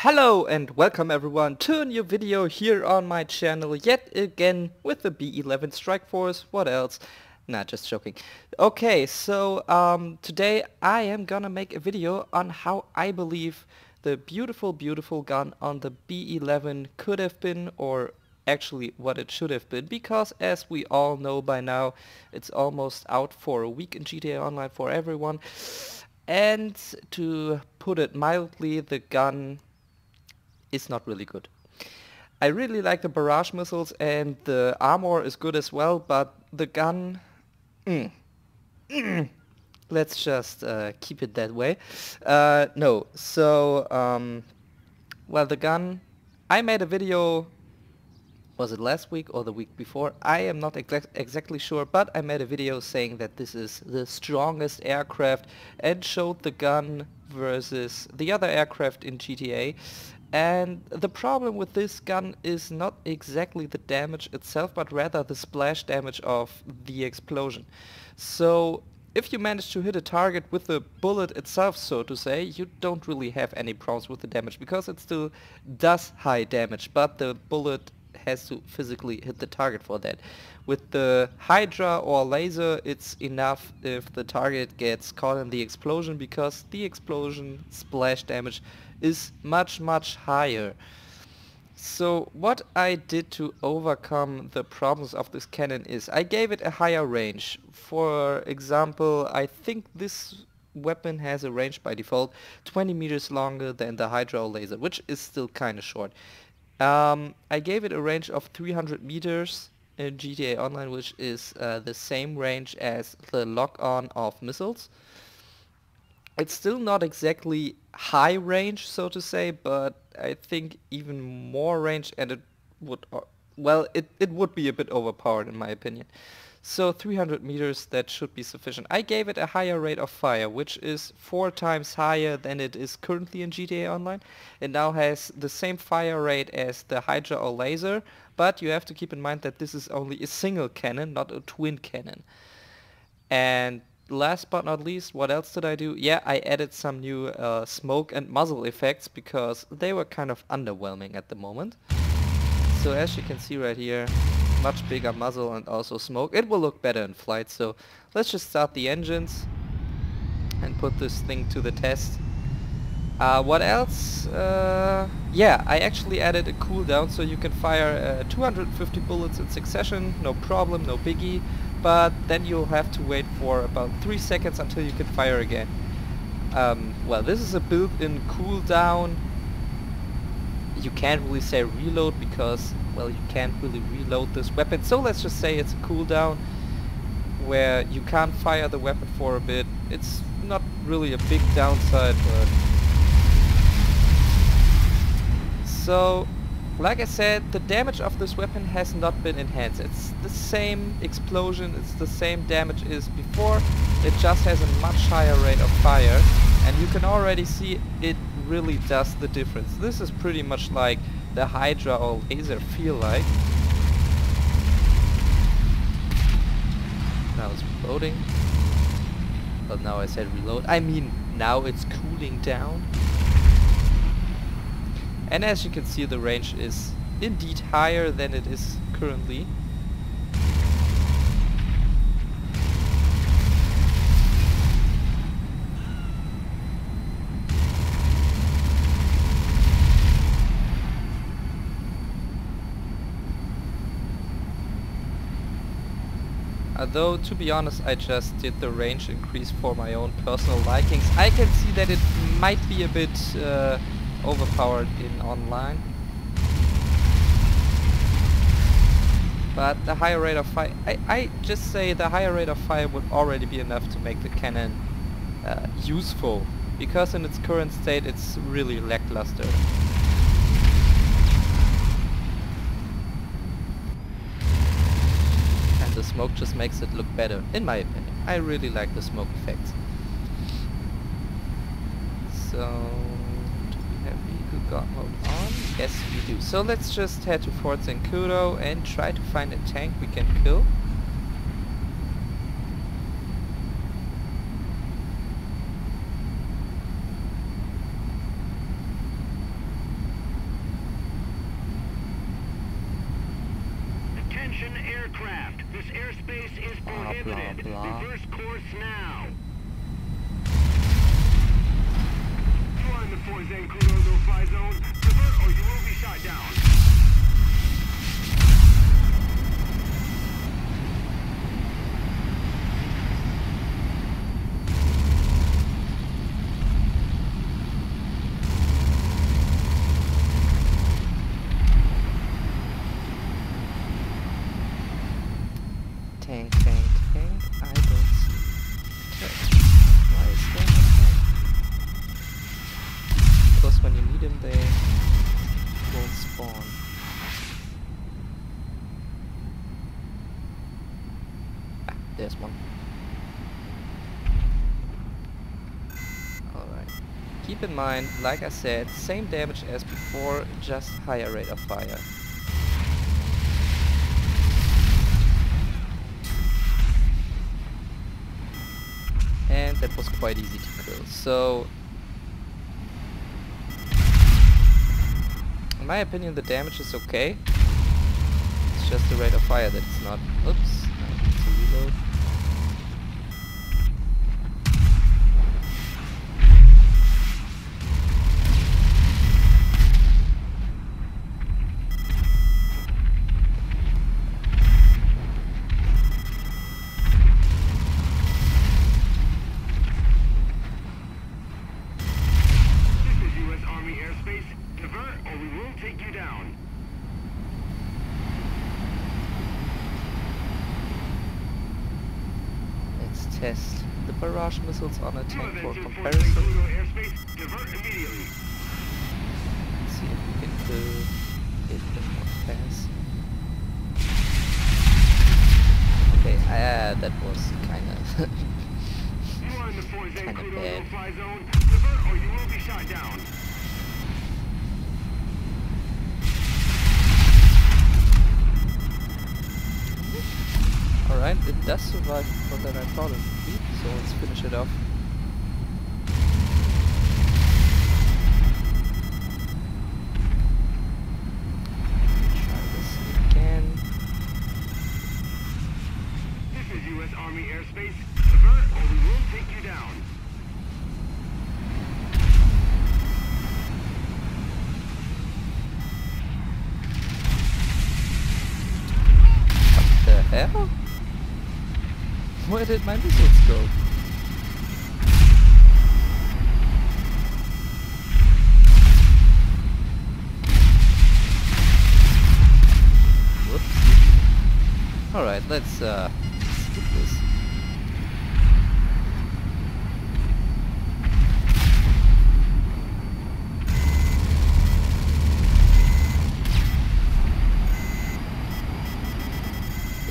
Hello and welcome everyone to a new video here on my channel yet again with the B-11 Strike Force. What else? Nah, just joking. Okay, so today I am gonna make a video on how I believe the beautiful gun on the B-11 could have been, or actually what it should have been, because as we all know by now, it's almost out for a week in GTA Online for everyone. And to put it mildly, the gun is not really good. I really like the barrage missiles and the armor is good as well, but the gun... let's just keep it that way. No, so... well, the gun... I made a video... Was it last week or the week before? I am not exactly sure, but I made a video saying that this is the strongest aircraft and showed the gun versus the other aircraft in GTA. And the problem with this gun is not exactly the damage itself, but rather the splash damage of the explosion. So if you manage to hit a target with the bullet itself, so to say, you don't really have any problems with the damage, because it still does high damage, but the bullet has to physically hit the target for that. With the Hydra or Lazer, it's enough if the target gets caught in the explosion, because the explosion splash damage is much higher. So what I did to overcome the problems of this cannon is I gave it a higher range. For example, I think this weapon has a range by default 20 meters longer than the Hydra or Lazer, which is still kinda short. I gave it a range of 300 meters in GTA Online, which is the same range as the lock-on of missiles. It's still not exactly high range, so to say, but I think even more range, and it would, well, it would be a bit overpowered in my opinion. So 300 meters, that should be sufficient. I gave it a higher rate of fire, which is 4 times higher than it is currently in GTA Online. It now has the same fire rate as the Hydra or Lazer, but you have to keep in mind that this is only a single cannon, not a twin cannon. And last but not least, what else did I do? Yeah, I added some new smoke and muzzle effects, because they were kind of underwhelming at the moment. So as you can see right here, much bigger muzzle and also smoke. It will look better in flight, so let's just start the engines and put this thing to the test. What else? Yeah, I actually added a cooldown, so you can fire 250 bullets in succession, no problem, no biggie, but then you'll have to wait for about 3 seconds until you can fire again. Well, this is a built-in cooldown. You can't really say reload, because, well, you can't really reload this weapon, so let's just say it's a cooldown where you can't fire the weapon for a bit. It's not really a big downside, but... So, like I said, the damage of this weapon has not been enhanced. It's the same explosion, it's the same damage as before, it just has a much higher rate of fire, and you can already see it really does the difference. This is pretty much like the Hydra or Lazer feel like. Now it's reloading. Well, now I said reload. I mean, now it's cooling down. And as you can see, the range is indeed higher than it is currently. Though, to be honest, I just did the range increase for my own personal likings. I can see that it might be a bit overpowered in online. But the higher rate of fire... I just say the higher rate of fire would already be enough to make the cannon useful. Because in its current state it's really lackluster. The smoke just makes it look better, in my opinion. I really like the smoke effects. So, do we have vehicle guard mode on? Yes, we do. So let's just head to Fort Zancudo and try to find a tank we can kill. Attention aircraft. This airspace is prohibited. Blah, blah. Reverse course now. You are in the Forzen Kudo no-fly zone. Divert or you will be shot down. Tank, tank, tank. I don't see. Okay. Why is that a tank? Because when you need them, they won't spawn. Ah, there's one. Alright. Keep in mind, like I said, same damage as before, just higher rate of fire. And that was quite easy to kill. So, in my opinion, the damage is okay. It's just the rate of fire that it's not. Oops, I need to reload. Test the barrage missiles on a tank for comparison. Let's see if we can hit them more fast. Okay, that was kinda bad. Or you will be shot down. Alright, it does survive more than I thought it would be, so let's finish it off. Try this again. This is U.S. Army airspace. Divert or we will take you down. What the hell? Where did my missiles go? Whoops. Alright, let's skip this.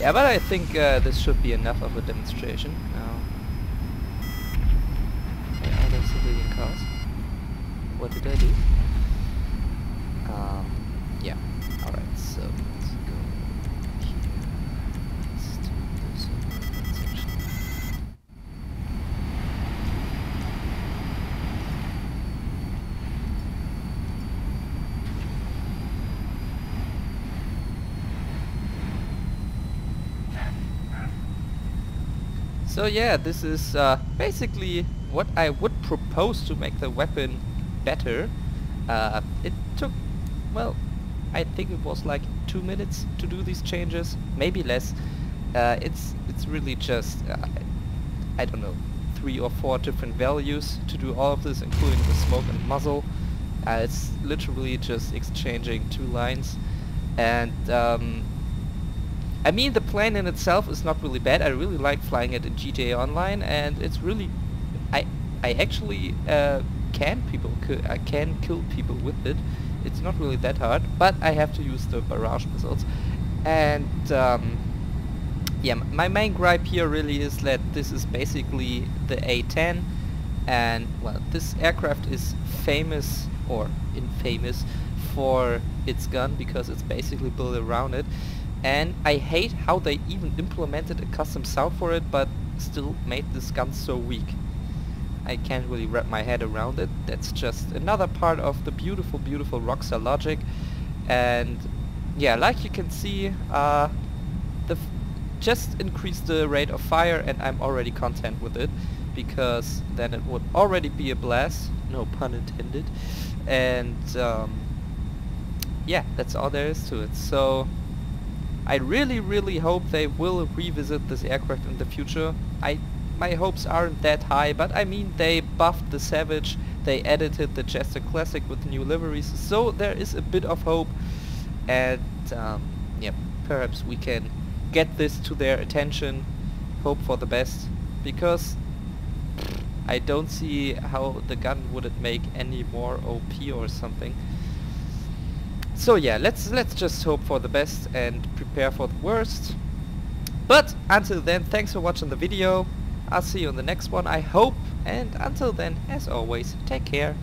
Yeah, but I think this should be enough of a demonstration. Now, there are those civilian cars. What did I do? Yeah. Alright, so let's go here. Let's do this section. So yeah, this is basically what I would propose to make the weapon better. It took, well, I think it was like 2 minutes to do these changes, maybe less. It's really just, I don't know, 3 or 4 different values to do all of this, including the smoke and muzzle. It's literally just exchanging 2 lines, and I mean, the plane in itself is not really bad. I really like flying it in GTA Online, and it's really, I actually can kill people with it. It's not really that hard, but I have to use the barrage missiles. And yeah, my main gripe here really is that this is basically the A-10, and well, this aircraft is famous or infamous for its gun because it's basically built around it. And I hate how they even implemented a custom sound for it, but still made this gun so weak. I can't really wrap my head around it. That's just another part of the beautiful, beautiful Rockstar logic. And yeah, like you can see, just increase the rate of fire, and I'm already content with it, because then it would already be a blast, no pun intended. And yeah, that's all there is to it. So I really hope they will revisit this aircraft in the future. My hopes aren't that high, but I mean, they buffed the Savage, they edited the Jester Classic with new liveries, so there is a bit of hope. And yeah, perhaps we can get this to their attention, hope for the best, because I don't see how the gun wouldn't make any more OP or something. So yeah, let's just hope for the best and prepare for the worst. But until then, thanks for watching the video. I'll see you in the next one, I hope, and until then, as always, take care.